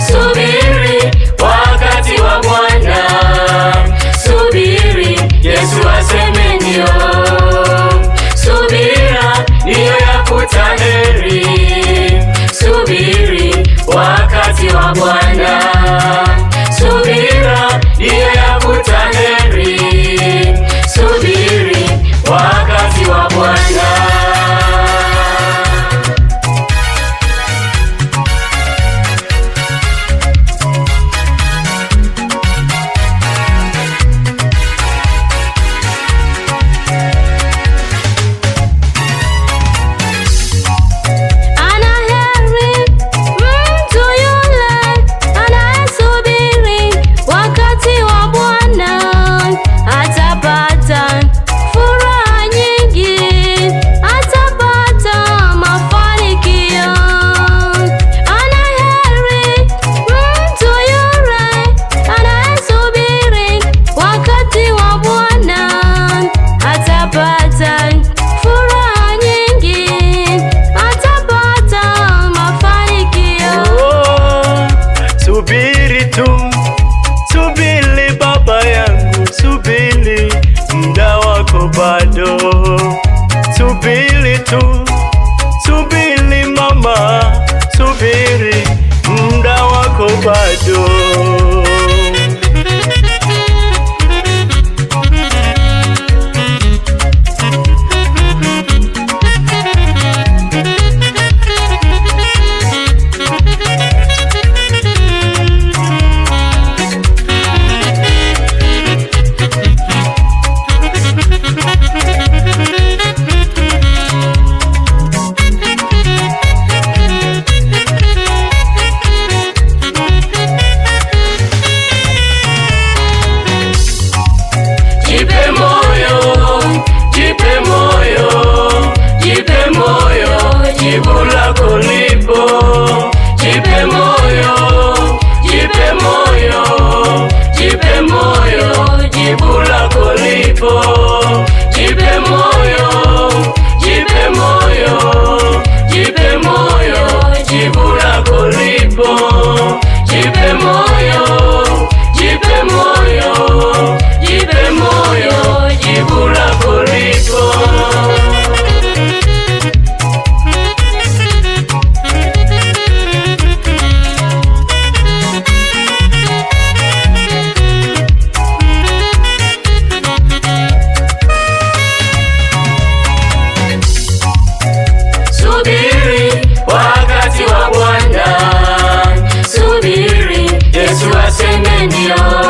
Subiri wakati wa Bwana, subiri Yesu aseme ndio. Subira ndiyo yakuta heri, subiri wakati wa Bwana, subira ndiyo yakuta heri, subiri wakati wa Bwana. Subiri baba yangu, subiri muda wako bado. Subiri tu, subiri mama, subiri muda wako bado. Jibu lako lipo, jipe moyo, jipe moyo, jipe moyo, jibu lako lipo, jipe moyo, jipe moyo, jipe moyo, jibu lako lipo, jipe moyo, jipe moyo, jipe moyo, jibu lako lipo. Subiri wakati wa Bwana, subiri Yesu aseme ndio.